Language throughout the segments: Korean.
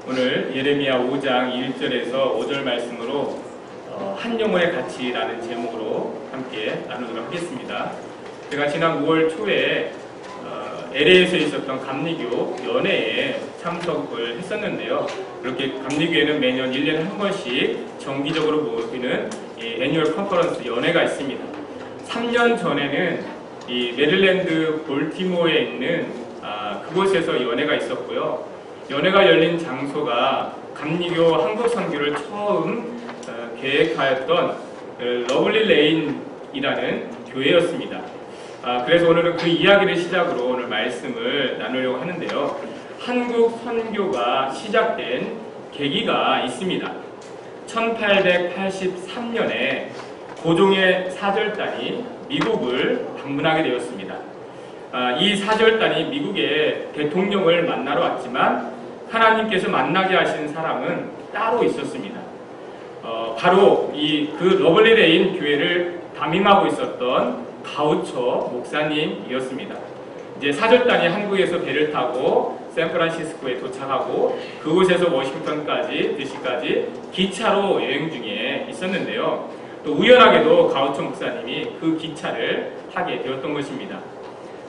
오늘 예레미야 5장 1절에서 5절 말씀으로 한 영혼의 가치라는 제목으로 함께 나누도록 하겠습니다. 제가 지난 5월 초에 LA에서 있었던 감리교 연회에 참석을 했었는데요. 그렇게 감리교에는 매년 1년에 한 번씩 정기적으로 모이는 애니얼 컨퍼런스 연회가 있습니다. 3년 전에는 이 메릴랜드 볼티모어에 있는 그곳에서 연회가 있었고요. 연회가 열린 장소가 감리교 한국 선교를 처음 계획하였던 러블리 레인이라는 교회였습니다. 그래서 오늘은 그 이야기를 시작으로 오늘 말씀을 나누려고 하는데요. 한국 선교가 시작된 계기가 있습니다. 1883년에 고종의 사절단이 미국을 방문하게 되었습니다. 이 사절단이 미국의 대통령을 만나러 왔지만 하나님께서 만나게 하신 사람은 따로 있었습니다. 바로 그 러블리 레인 교회를 담임하고 있었던 가우처 목사님이었습니다. 이제 사절단이 한국에서 배를 타고 샌프란시스코에 도착하고 그곳에서 워싱턴까지 DC까지 기차로 여행 중에 있었는데요. 또 우연하게도 가우처 목사님이 그 기차를 타게 되었던 것입니다.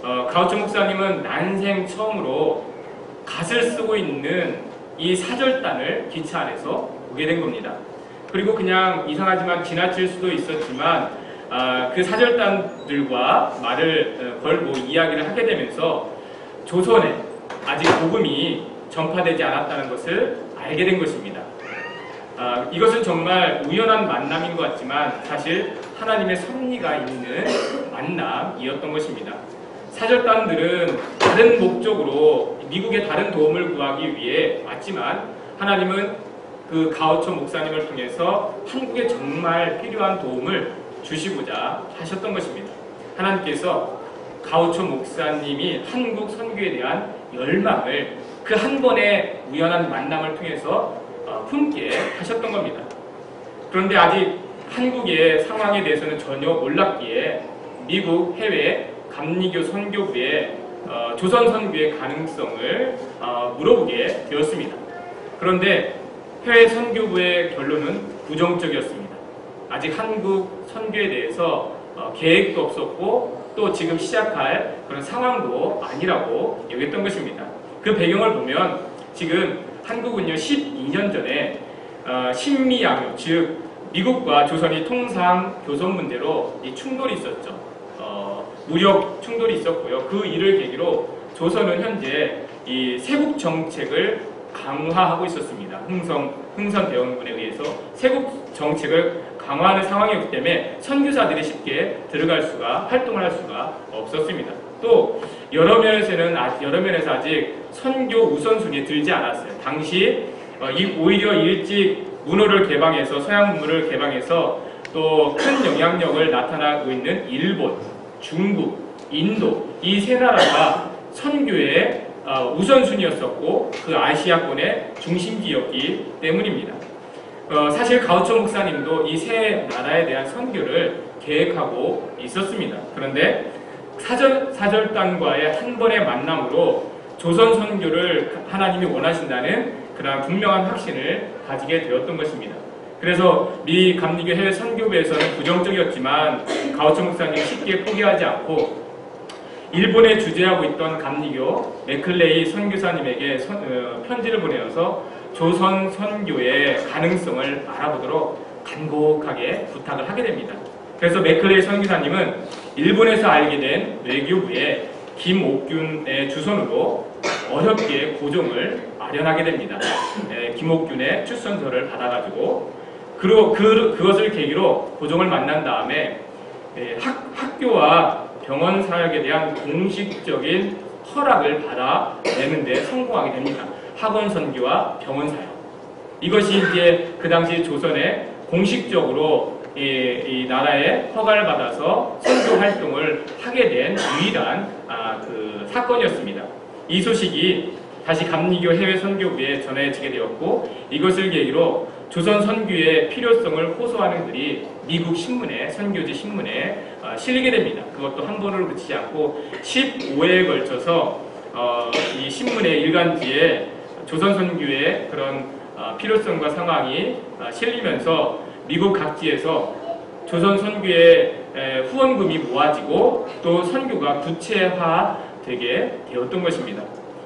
가우처 목사님은 난생 처음으로 갓을 쓰고 있는 이 사절단을 기차 안에서 보게 된 겁니다. 그리고 그냥 이상하지만 지나칠 수도 있었지만 그 사절단들과 말을 걸고 이야기를 하게 되면서 조선에 아직 복음이 전파되지 않았다는 것을 알게 된 것입니다. 이것은 정말 우연한 만남인 것 같지만 사실 하나님의 섭리가 있는 만남이었던 것입니다. 사절단들은 다른 목적으로 미국의 다른 도움을 구하기 위해 왔지만 하나님은 그 가우처 목사님을 통해서 한국에 정말 필요한 도움을 주시고자 하셨던 것입니다. 하나님께서 가우처 목사님이 한국 선교에 대한 열망을 그 한 번의 우연한 만남을 통해서 품게 하셨던 겁니다. 그런데 아직 한국의 상황에 대해서는 전혀 몰랐기에 미국 해외 감리교 선교부에 조선 선교의 가능성을 물어보게 되었습니다. 그런데 해외 선교부의 결론은 부정적이었습니다. 아직 한국 선교에 대해서 계획도 없었고 또 지금 시작할 그런 상황도 아니라고 여겼던 것입니다. 그 배경을 보면 지금 한국은요 12년 전에 신미양요, 즉 미국과 조선이 통상 교섭 문제로 이 충돌이 있었죠. 무력 충돌이 있었고요. 그 일을 계기로 조선은 현재 이 세국 정책을 강화하고 있었습니다. 흥선대원군에 의해서 세국 정책을 강화하는 상황이었기 때문에 선교사들이 쉽게 활동을 할 수가 없었습니다. 또 여러 면에서 아직 선교 우선순위에 들지 않았어요. 당시 오히려 일찍 문호를 개방해서 서양 문호를 개방해서 또 큰 영향력을 나타나고 있는 일본, 중국, 인도 이 세 나라가 선교의 우선순위였었고 그 아시아권의 중심지였기 때문입니다. 사실 가우처 목사님도 이 세 나라에 대한 선교를 계획하고 있었습니다. 그런데 사절단과의 한 번의 만남으로 조선 선교를 하나님이 원하신다는 그러한 분명한 확신을 가지게 되었던 것입니다. 그래서 미 감리교 해외 선교부에서는 부정적이었지만 가우처 목사님이 쉽게 포기하지 않고 일본에 주재하고 있던 감리교 맥클레이 선교사님에게 편지를 보내어서 조선 선교의 가능성을 알아보도록 간곡하게 부탁을 하게 됩니다. 그래서 맥클레이 선교사님은 일본에서 알게 된 외교부의 김옥균의 주선으로 어렵게 고종을 마련하게 됩니다. 김옥균의 출선서를 받아가지고 그것을 계기로 고종을 만난 다음에 학교와 병원 사역에 대한 공식적인 허락을 받아내는데 성공하게 됩니다. 학원 선교와 병원 사역. 이것이 이제 그 당시 조선에 공식적으로 이 나라에 허가를 받아서 선교 활동을 하게 된 유일한 그 사건이었습니다. 이 소식이 다시 감리교 해외 선교부에 전해지게 되었고 이것을 계기로 조선 선교의 필요성을 호소하는 글이 미국 신문에 선교지 신문에 실리게 됩니다. 그것도 한 번으로 그치지 않고 15회에 걸쳐서 이 신문의 일간지에 조선 선교의 그런 필요성과 상황이 실리면서 미국 각지에서 조선 선교의 후원금이 모아지고 또 선교가 구체화되게 되었던 것입니다.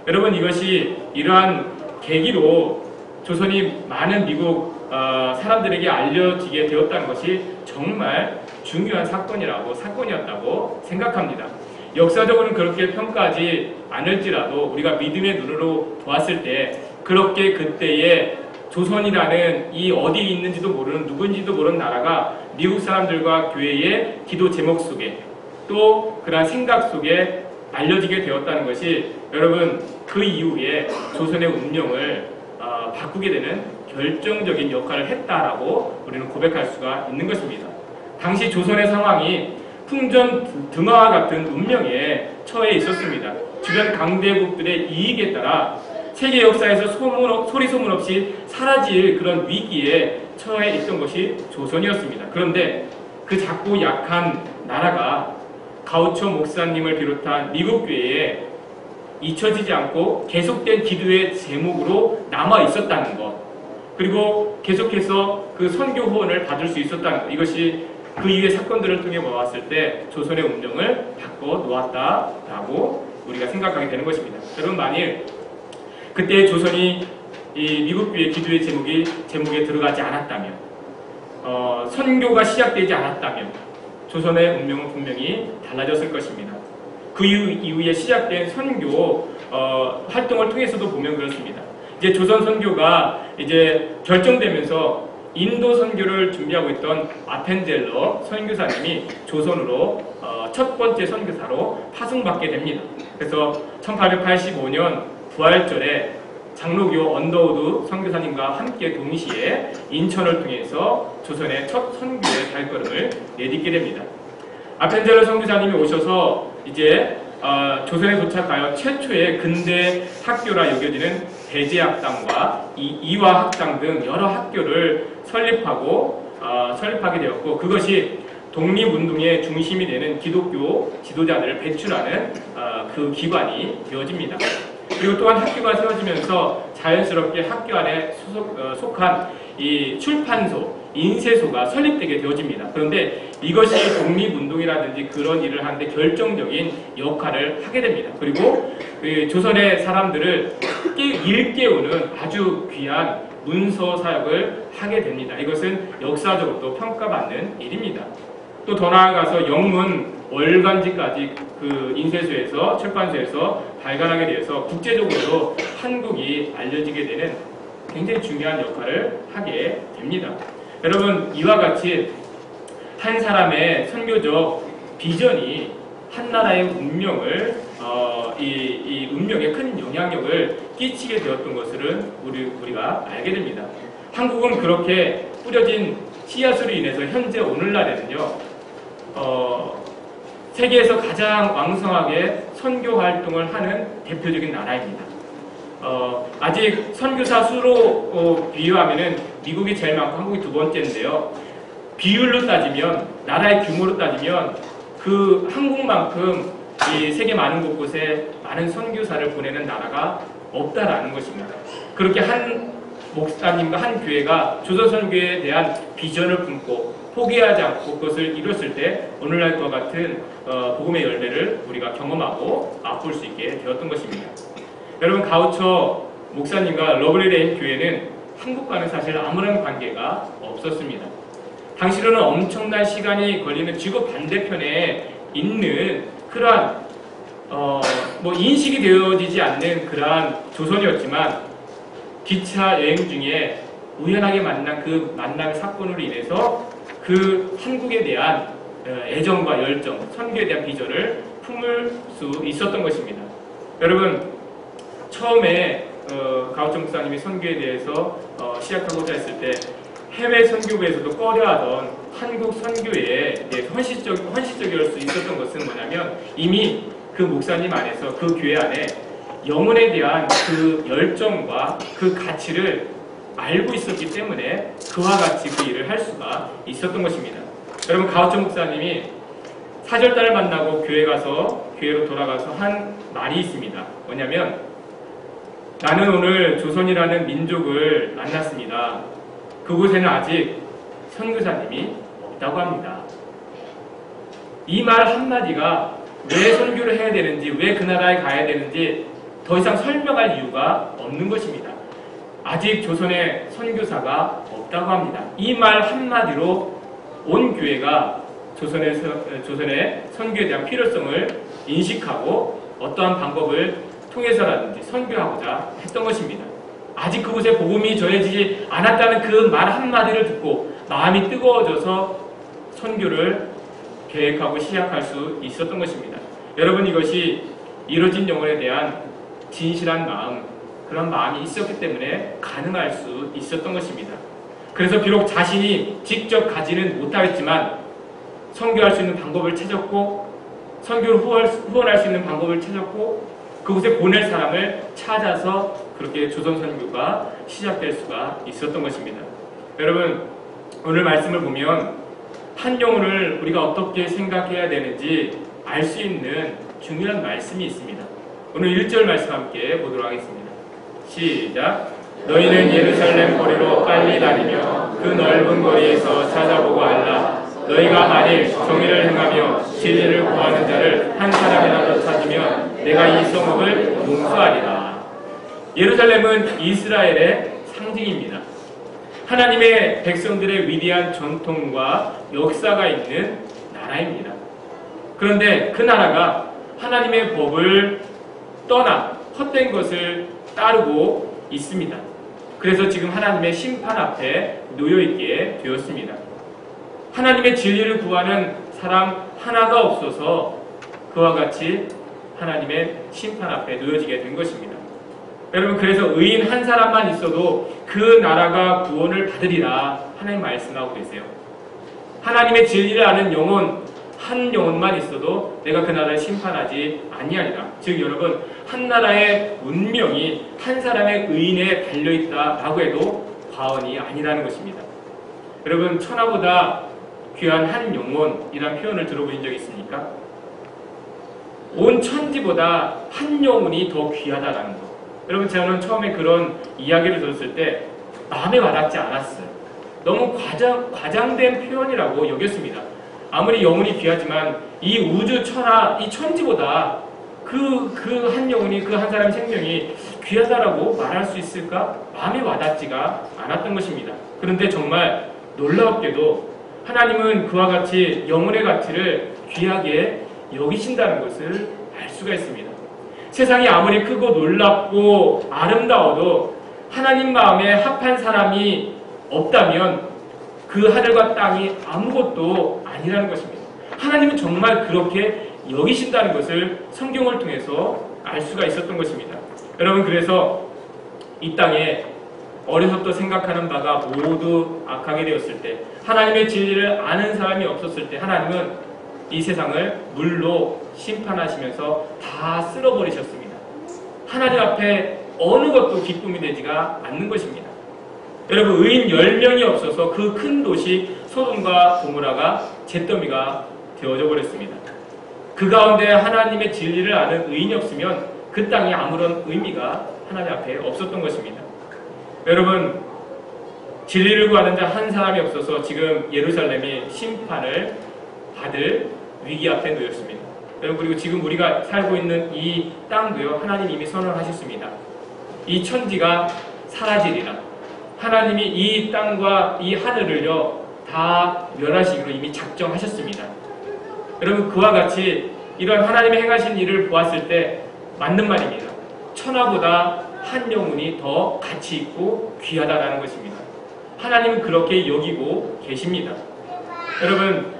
여러분, 이것이 이러한 계기로 조선이 많은 미국 사람들에게 알려지게 되었다는 것이 정말 중요한 사건이었다고 생각합니다. 역사적으로는 그렇게 평가하지 않을지라도 우리가 믿음의 눈으로 보았을 때 그렇게 그때의 조선이라는 이 어디에 있는지도 모르는 누군지도 모르는 나라가 미국 사람들과 교회의 기도 제목 속에 또 그러한 생각 속에 알려지게 되었다는 것이 여러분 그 이후에 조선의 운명을 바꾸게 되는 결정적인 역할을 했다라고 우리는 고백할 수가 있는 것입니다. 당시 조선의 상황이 풍전등화와 같은 운명에 처해 있었습니다. 주변 강대국들의 이익에 따라 세계 역사에서 소리소문 없이 사라질 그런 위기에 처해 있던 것이 조선이었습니다. 그런데 그 작고 약한 나라가 가우초 목사님을 비롯한 미국 교회에 잊혀지지 않고 계속된 기도의 제목으로 남아 있었다는 것, 그리고 계속해서 그 선교 후원을 받을 수 있었다는 것, 이것이 그 이후의 사건들을 통해 보았을 때 조선의 운명을 바꿔 놓았다라고 우리가 생각하게 되는 것입니다. 여러분, 만일 그때 조선이 이 미국 교회 기도의 제목에 들어가지 않았다면, 선교가 시작되지 않았다면 조선의 운명은 분명히 달라졌을 것입니다. 그 이후에 시작된 선교 활동을 통해서도 보면 그렇습니다. 이제 조선 선교가 이제 결정되면서 인도 선교를 준비하고 있던 아펜젤러 선교사님이 조선으로 첫 번째 선교사로 파송받게 됩니다. 그래서 1885년 부활절에 장로교 언더우드 선교사님과 함께 동시에 인천을 통해서 조선의 첫 선교의 발걸음을 내딛게 됩니다. 아펜젤러 선교사님이 오셔서 이제 조선에 도착하여 최초의 근대 학교라 여겨지는 배제학당과 이화학당 등 여러 학교를 설립하게 되었고, 그것이 독립운동의 중심이 되는 기독교 지도자들을 배출하는 그 기관이 되어집니다. 그리고 또한 학교가 세워지면서 자연스럽게 학교 안에 속한 이 출판소, 인쇄소가 설립되게 되어집니다. 그런데 이것이 독립운동이라든지 그런 일을 하는데 결정적인 역할을 하게 됩니다. 그리고 조선의 사람들을 일깨우는 아주 귀한 문서 사역을 하게 됩니다. 이것은 역사적으로도 평가받는 일입니다. 또 더 나아가서 영문 월간지까지 그 인쇄소에서 출판소에서 발간하게 되어서 국제적으로 한국이 알려지게 되는 굉장히 중요한 역할을 하게 됩니다. 여러분, 이와 같이 한 사람의 선교적 비전이 한 나라의 운명을 이 운명에 큰 영향력을 끼치게 되었던 것을 우리가 알게 됩니다. 한국은 그렇게 뿌려진 씨앗으로 인해서 현재 오늘날에는요, 세계에서 가장 왕성하게 선교 활동을 하는 대표적인 나라입니다. 아직 선교사 수로 비유하면은 미국이 제일 많고 한국이 두 번째인데요. 비율로 따지면, 나라의 규모로 따지면 그 한국만큼 이 세계 많은 곳곳에 많은 선교사를 보내는 나라가 없다라는 것입니다. 그렇게 한 목사님과 한 교회가 조선 선교에 대한 비전을 품고 포기하지 않고 그것을 이뤘을 때 오늘날과 같은 복음의 열매를 우리가 경험하고 맛볼 수 있게 되었던 것입니다. 여러분, 가우처 목사님과 러블리레인 교회는 한국과는 사실 아무런 관계가 없었습니다. 당시로는 엄청난 시간이 걸리는 지구 반대편에 있는 그러한 인식이 되어지지 않는 그러한 조선이었지만, 기차 여행 중에 우연하게 만난 그 만남의 사건으로 인해서 그 한국에 대한 애정과 열정, 선교에 대한 비전을 품을 수 있었던 것입니다. 여러분, 처음에 가우처 목사님이 선교에 대해서 시작하고자 했을 때 해외 선교부에서도 꺼려하던 한국 선교에 대해서 헌신적일 수 있었던 것은 뭐냐면, 이미 그 목사님 안에서 그 교회 안에 영혼에 대한 그 열정과 그 가치를 알고 있었기 때문에 그와 같이 그 일을 할 수가 있었던 것입니다. 여러분, 가우처 목사님이 사절단을 만나고 교회로 돌아가서 한 말이 있습니다. 뭐냐면, 나는 오늘 조선이라는 민족을 만났습니다. 그곳에는 아직 선교사님이 없다고 합니다. 이 말 한마디가 왜 선교를 해야 되는지, 왜 그 나라에 가야 되는지 더 이상 설명할 이유가 없는 것입니다. 아직 조선에 선교사가 없다고 합니다. 이 말 한마디로 온 교회가 조선의 선교에 대한 필요성을 인식하고 어떠한 방법을 통해서라든지 선교하고자 했던 것입니다. 아직 그곳에 복음이 전해지지 않았다는 그 말 한마디를 듣고 마음이 뜨거워져서 선교를 계획하고 시작할 수 있었던 것입니다. 여러분, 이것이 이뤄진 영혼에 대한 진실한 마음, 그런 마음이 있었기 때문에 가능할 수 있었던 것입니다. 그래서 비록 자신이 직접 가지는 못하겠지만 선교할 수 있는 방법을 찾았고, 선교를 후원할 수 있는 방법을 찾았고, 그곳에 보낼 사람을 찾아서 그렇게 조선 선교가 시작될 수가 있었던 것입니다. 여러분, 오늘 말씀을 보면 한 영혼을 우리가 어떻게 생각해야 되는지 알 수 있는 중요한 말씀이 있습니다. 오늘 1절 말씀 함께 보도록 하겠습니다. 시작. 너희는 예루살렘 거리로 빨리 다니며 그 넓은 거리에서 찾아보고 알라. 너희가 만일 정의를 행하며 진리를 구하는 자를 한 사람이라도 찾으면 내가 이 성읍을 용서하리라. 예루살렘은 이스라엘의 상징입니다. 하나님의 백성들의 위대한 전통과 역사가 있는 나라입니다. 그런데 그 나라가 하나님의 법을 떠나 헛된 것을 따르고 있습니다. 그래서 지금 하나님의 심판 앞에 놓여있게 되었습니다. 하나님의 진리를 구하는 사람 하나가 없어서 그와 같이 하나님의 심판 앞에 놓여지게 된 것입니다. 여러분, 그래서 의인 한 사람만 있어도 그 나라가 구원을 받으리라 하나님 말씀하고 계세요. 하나님의 진리를 아는 영혼 한 영혼만 있어도 내가 그 나라를 심판하지 아니하리라. 즉 여러분, 한 나라의 운명이 한 사람의 의인에 달려있다라고 해도 과언이 아니라는 것입니다. 여러분, 천하보다 귀한 한 영혼이라는 표현을 들어보신 적 있습니까? 온 천지보다 한 영혼이 더 귀하다라는 것. 여러분, 저는 처음에 그런 이야기를 들었을 때 마음에 와닿지 않았어요. 너무 과장된 표현이라고 여겼습니다. 아무리 영혼이 귀하지만 이 우주 천하, 이 천지보다 그 한 영혼이, 그 한 사람의 생명이 귀하다라고 말할 수 있을까? 마음에 와닿지가 않았던 것입니다. 그런데 정말 놀랍게도 하나님은 그와 같이 영혼의 가치를 귀하게 여기신다는 것을 알 수가 있습니다. 세상이 아무리 크고 놀랍고 아름다워도 하나님 마음에 합한 사람이 없다면 그 하늘과 땅이 아무것도 아니라는 것입니다. 하나님은 정말 그렇게 여기신다는 것을 성경을 통해서 알 수가 있었던 것입니다. 여러분, 그래서 이 땅에 어려서부터 생각하는 바가 모두 악하게 되었을 때, 하나님의 진리를 아는 사람이 없었을 때 하나님은 이 세상을 물로 심판하시면서 다 쓸어버리셨습니다. 하나님 앞에 어느 것도 기쁨이 되지가 않는 것입니다. 여러분, 의인 10명이 없어서 그 큰 도시 소돔과 고모라가 잿더미가 되어져 버렸습니다. 그 가운데 하나님의 진리를 아는 의인이 없으면 그 땅이 아무런 의미가 하나님 앞에 없었던 것입니다. 여러분, 진리를 구하는 자 한 사람이 없어서 지금 예루살렘이 심판을 받을 위기 앞에 놓였습니다. 여러분, 그리고 지금 우리가 살고 있는 이 땅도요, 하나님 이미 선언하셨습니다. 이 천지가 사라지리라. 하나님이 이 땅과 이 하늘을요 다 멸하시기로 이미 작정하셨습니다. 여러분, 그와 같이 이런 하나님이 행하신 일을 보았을 때 맞는 말입니다. 천하보다 한 영혼이 더 가치 있고 귀하다라는 것입니다. 하나님은 그렇게 여기고 계십니다. 여러분,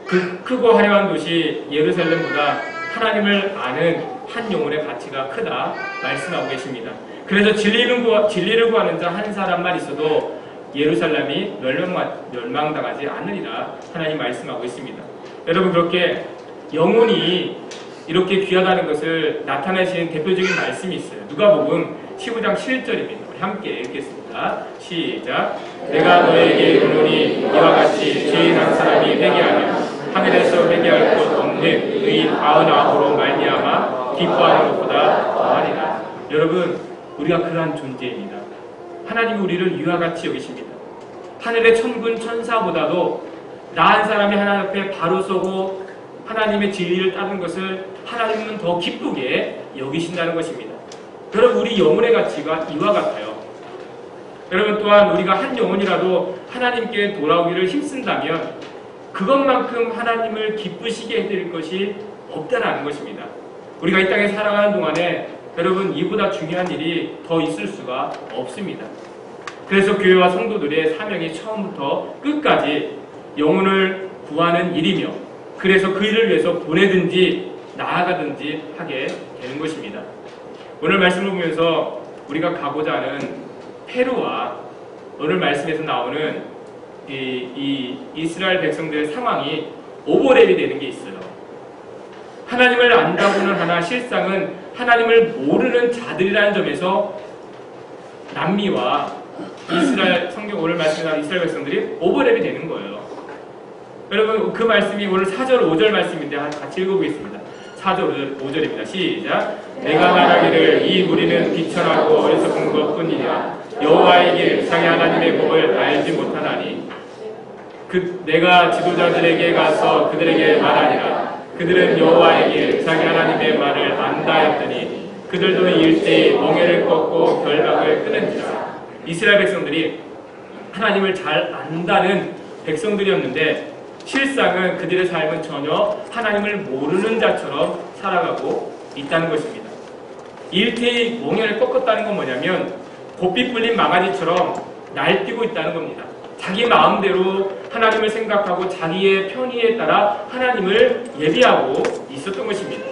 그 크고 화려한 도시 예루살렘보다 하나님을 아는 한 영혼의 가치가 크다 말씀하고 계십니다. 그래서 진리를 구하는 자 한 사람만 있어도 예루살렘이 멸망당하지 않으리라 하나님 말씀하고 있습니다. 여러분, 그렇게 영혼이 이렇게 귀하다는 것을 나타내시는 대표적인 말씀이 있어요. 누가복음 15장 7절입니다. 우리 함께 읽겠습니다. 시작. 내가 너에게 이르노니 이와 같이 죄인 한 사람이 회개하며 하늘에서 회개할 것 없는 의인 99로 말미암아 기뻐하는 것보다 더하리라. 여러분, 우리가 그러한 존재입니다. 하나님이 우리를 이와 같이 여기십니다. 하늘의 천군 천사보다도 나은 사람이 하나님 앞에 바로 서고 하나님의 진리를 따르는 것을 하나님은 더 기쁘게 여기신다는 것입니다. 여러분, 우리 영혼의 가치가 이와 같아요. 여러분, 또한 우리가 한 영혼이라도 하나님께 돌아오기를 힘쓴다면 그것만큼 하나님을 기쁘시게 해드릴 것이 없다는 것입니다. 우리가 이 땅에 살아가는 동안에 여러분, 이보다 중요한 일이 더 있을 수가 없습니다. 그래서 교회와 성도들의 사명이 처음부터 끝까지 영혼을 구하는 일이며, 그래서 그 일을 위해서 보내든지 나아가든지 하게 되는 것입니다. 오늘 말씀을 보면서 우리가 가고자 하는 페루와 오늘 말씀에서 나오는 이 이스라엘 백성들의 상황이 오버랩이 되는 게 있어요. 하나님을 안다고는 하나 실상은 하나님을 모르는 자들이라는 점에서 남미와 이스라엘, 성경 오늘 말씀에 나온 이스라엘 백성들이 오버랩이 되는 거예요. 여러분, 그 말씀이 오늘 4절 5절 말씀인데 같이 읽어보겠습니다. 4절 5절입니다. 시작. 내가 말하기를 이 무리는 비천하고 어리석은 것뿐이냐, 여호와의 길 자기 하나님의 법을 알지 못하나니 내가 지도자들에게 가서 그들에게 말하니라. 그들은 여호와의 길 자기 하나님의 말을 안다 했더니 그들도 일제히 멍에를 꺾고 결박을 끊은지라. 이스라엘 백성들이 하나님을 잘 안다는 백성들이었는데 실상은 그들의 삶은 전혀 하나님을 모르는 자처럼 살아가고 있다는 것입니다. 일제히 멍에를 꺾었다는 건 뭐냐면 고삐 뿔린 망아지처럼 날뛰고 있다는 겁니다. 자기 마음대로 하나님을 생각하고 자기의 편의에 따라 하나님을 예비하고 있었던 것입니다.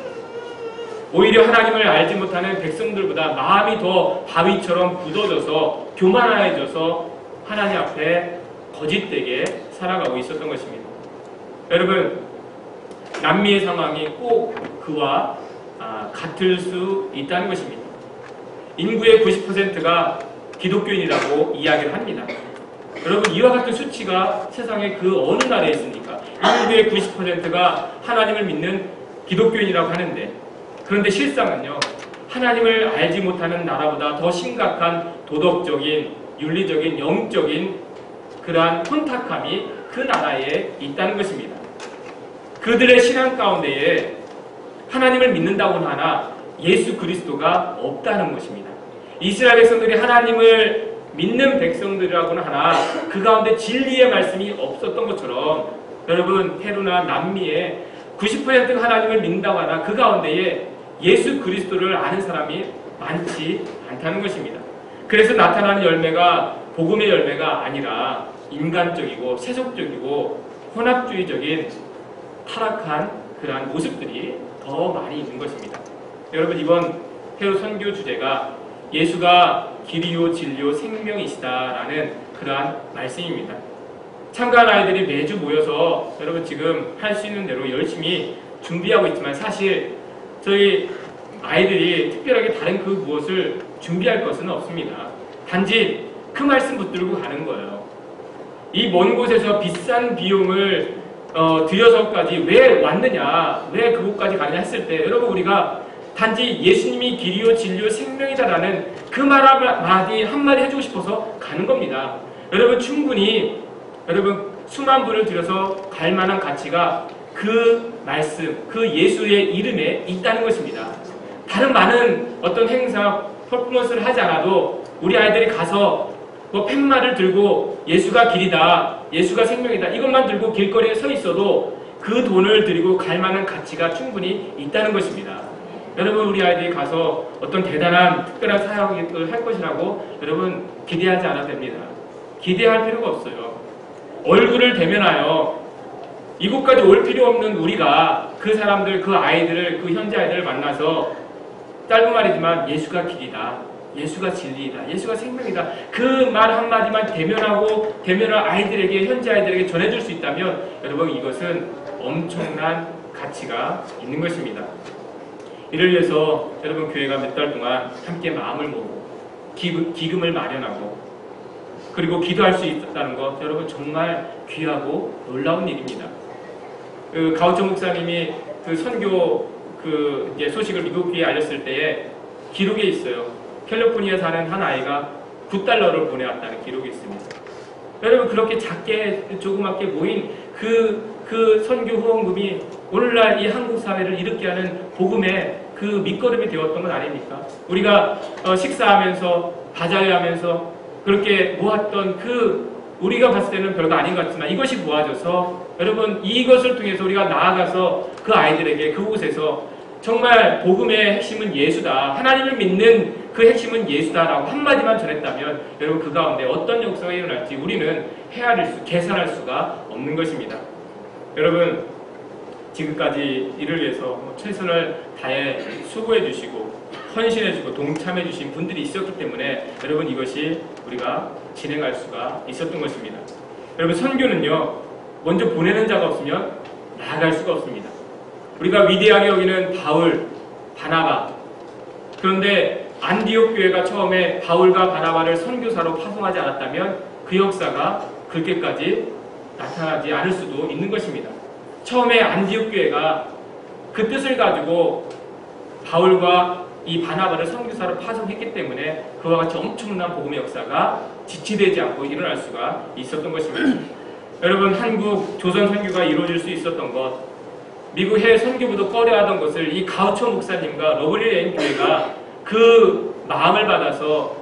오히려 하나님을 알지 못하는 백성들보다 마음이 더 바위처럼 굳어져서 교만해져서 하나님 앞에 거짓되게 살아가고 있었던 것입니다. 여러분, 남미의 상황이 꼭 그와 같을 수 있다는 것입니다. 인구의 90%가 기독교인이라고 이야기를 합니다. 여러분, 이와 같은 수치가 세상의 그 어느 나라에 있습니까? 인구의 90%가 하나님을 믿는 기독교인이라고 하는데, 그런데 실상은요, 하나님을 알지 못하는 나라보다 더 심각한 도덕적인, 윤리적인, 영적인 그러한 혼탁함이 그 나라에 있다는 것입니다. 그들의 신앙 가운데에 하나님을 믿는다고는 하나 예수 그리스도가 없다는 것입니다. 이스라엘 백성들이 하나님을 믿는 백성들이라고는 하나 그 가운데 진리의 말씀이 없었던 것처럼 여러분, 페루나 남미에 90%가 하나님을 믿는다고 하나 그 가운데에 예수 그리스도를 아는 사람이 많지 않다는 것입니다. 그래서 나타나는 열매가 복음의 열매가 아니라 인간적이고 세속적이고 혼합주의적인 타락한 그러한 모습들이 더 많이 있는 것입니다. 여러분, 이번 페루 선교 주제가 예수가 길이요 진리요 생명이시다라는 그러한 말씀입니다. 참가한 아이들이 매주 모여서 여러분 지금 할 수 있는 대로 열심히 준비하고 있지만 사실 저희 아이들이 특별하게 다른 그 무엇을 준비할 것은 없습니다. 단지 그 말씀 붙들고 가는 거예요. 이 먼 곳에서 비싼 비용을 들여서까지 왜 왔느냐, 왜 그곳까지 가느냐 했을 때 여러분, 우리가 단지 예수님이 길이요 진리요 생명이다라는 그 말 한마디 해주고 싶어서 가는 겁니다. 여러분, 충분히 여러분 수만 불을 들여서 갈 만한 가치가 그 말씀, 그 예수의 이름에 있다는 것입니다. 다른 많은 어떤 행사, 퍼포먼스를 하지 않아도 우리 아이들이 가서 팻말을 들고 예수가 길이다, 예수가 생명이다 이것만 들고 길거리에 서 있어도 그 돈을 들이고 갈 만한 가치가 충분히 있다는 것입니다. 여러분, 우리 아이들이 가서 어떤 대단한 특별한 사역을 할 것이라고 여러분 기대하지 않아도 됩니다. 기대할 필요가 없어요. 얼굴을 대면하여 이곳까지 올 필요 없는 우리가 그 사람들, 그 아이들을, 그 현지 아이들을 만나서 짧은 말이지만 예수가 길이다, 예수가 진리이다, 예수가 생명이다 그 말 한마디만 대면할 아이들에게, 현지 아이들에게 전해줄 수 있다면 여러분, 이것은 엄청난 가치가 있는 것입니다. 이를 위해서 여러분, 교회가 몇 달 동안 함께 마음을 모으고 기금을 마련하고 그리고 기도할 수 있다는 것, 여러분 정말 귀하고 놀라운 일입니다. 가우처 목사님이 그 선교 이제 소식을 미국에 알렸을 때에 기록에 있어요. 캘리포니아에 사는 한 아이가 $9를 보내왔다는 기록이 있습니다. 여러분, 그렇게 작게 조그맣게 모인 그 선교 후원금이 오늘날 이 한국 사회를 일으키게 하는 복음의 그 밑거름이 되었던 건 아닙니까? 우리가 식사하면서 바자회하면서 그렇게 모았던 우리가 봤을 때는 별거 아닌 것 같지만 이것이 모아져서 여러분, 이것을 통해서 우리가 나아가서 그 아이들에게 그곳에서 정말 복음의 핵심은 예수다, 하나님을 믿는 그 핵심은 예수다라고 한마디만 전했다면 여러분, 그 가운데 어떤 역사가 일어날지 우리는 계산할 수가 없는 것입니다. 여러분, 지금까지 이를 위해서 최선을 다해 수고해 주시고 헌신해 주고 동참해 주신 분들이 있었기 때문에 여러분, 이것이 우리가 진행할 수가 있었던 것입니다. 여러분, 선교는요, 먼저 보내는 자가 없으면 나아갈 수가 없습니다. 우리가 위대하게 여기는 바울, 바나바, 그런데 안디옥 교회가 처음에 바울과 바나바를 선교사로 파송하지 않았다면 그 역사가 그렇게까지 나타나지 않을 수도 있는 것입니다. 처음에 안디옥 교회가 그 뜻을 가지고 바울과 이 바나바를 선교사로 파송했기 때문에 그와 같이 엄청난 복음의 역사가 지체되지 않고 일어날 수가 있었던 것입니다. 여러분, 한국 조선 선교가 이루어질 수 있었던 것, 미국 해외 선교부도 꺼려하던 것을 이 가우처 목사님과 러블리 레인 교회가 그 마음을 받아서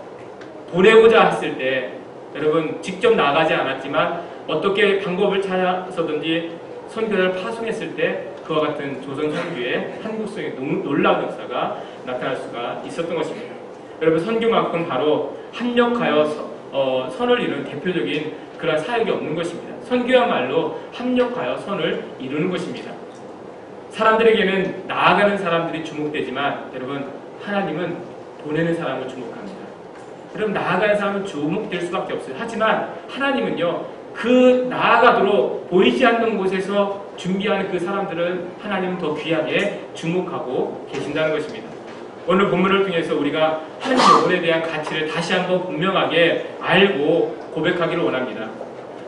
보내고자 했을 때 여러분, 직접 나가지 않았지만 어떻게 방법을 찾아서든지 선교사를 파송했을 때 그와 같은 조선 선교의 한국성의 놀라운 역사가 나타날 수가 있었던 것입니다. 여러분, 선교만큼 바로 합력하여 선을 이루는 대표적인 그런 사역이 없는 것입니다. 선교야말로 합력하여 선을 이루는 것입니다. 사람들에게는 나아가는 사람들이 주목되지만 여러분, 하나님은 보내는 사람을 주목합니다. 여러분, 나아가는 사람은 주목될 수밖에 없어요. 하지만 하나님은요, 그 나아가도록 보이지 않는 곳에서 준비하는 그 사람들은 하나님은 더 귀하게 주목하고 계신다는 것입니다. 오늘 본문을 통해서 우리가 한 영혼에 대한 가치를 다시 한번 분명하게 알고 고백하기를 원합니다.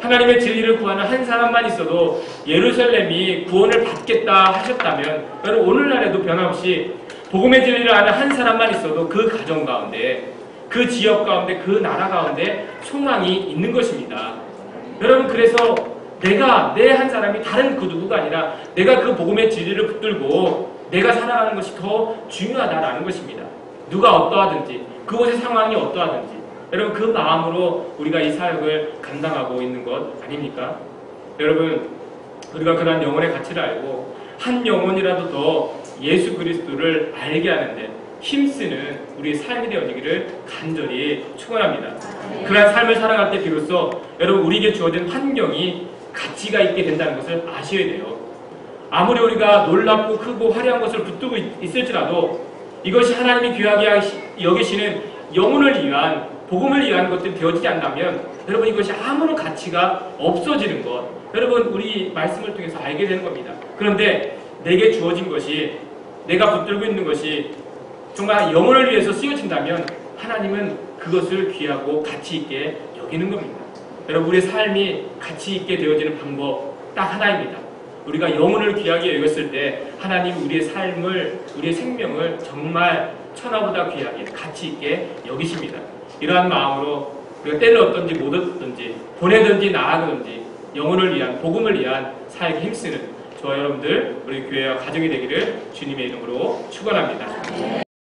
하나님의 진리를 구하는 한 사람만 있어도 예루살렘이 구원을 받겠다 하셨다면 여러분, 오늘날에도 변함없이 복음의 진리를 아는 한 사람만 있어도 그 가정 가운데, 그 지역 가운데, 그 나라 가운데 소망이 있는 것입니다. 여러분, 그래서 내 한 사람이 다른 그 누구가 아니라 내가 그 복음의 진리를 붙들고 내가 살아가는 것이 더 중요하다라는 것입니다. 누가 어떠하든지, 그곳의 상황이 어떠하든지 여러분, 그 마음으로 우리가 이 사역을 감당하고 있는 것 아닙니까? 여러분, 우리가 그러한 영혼의 가치를 알고 한 영혼이라도 더 예수 그리스도를 알게 하는데 힘쓰는 우리의 삶이 되어지기를 간절히 축원합니다. 그러한 삶을 살아갈 때 비로소 여러분, 우리에게 주어진 환경이 가치가 있게 된다는 것을 아셔야 돼요. 아무리 우리가 놀랍고 크고 화려한 것을 붙들고 있을지라도 이것이 하나님이 귀하게 여기시는 영혼을 위한, 복음을 위한 것들이 되어지지 않다면 여러분, 이것이 아무런 가치가 없어지는 것, 여러분, 우리 말씀을 통해서 알게 되는 겁니다. 그런데 내게 주어진 것이, 내가 붙들고 있는 것이 정말 영혼을 위해서 쓰여진다면 하나님은 그것을 귀하고 가치 있게 여기는 겁니다. 여러분, 우리의 삶이 가치 있게 되어지는 방법 딱 하나입니다. 우리가 영혼을 귀하게 여겼을 때 하나님 우리의 삶을, 우리의 생명을 정말 천하보다 귀하게 가치 있게 여기십니다. 이러한 마음으로 우리가 때를 얻든지 못 얻든지 보내든지 나아가든지 영혼을 위한, 복음을 위한 사역에 힘쓰는 저와 여러분들, 우리 교회와 가정이 되기를 주님의 이름으로 축원합니다.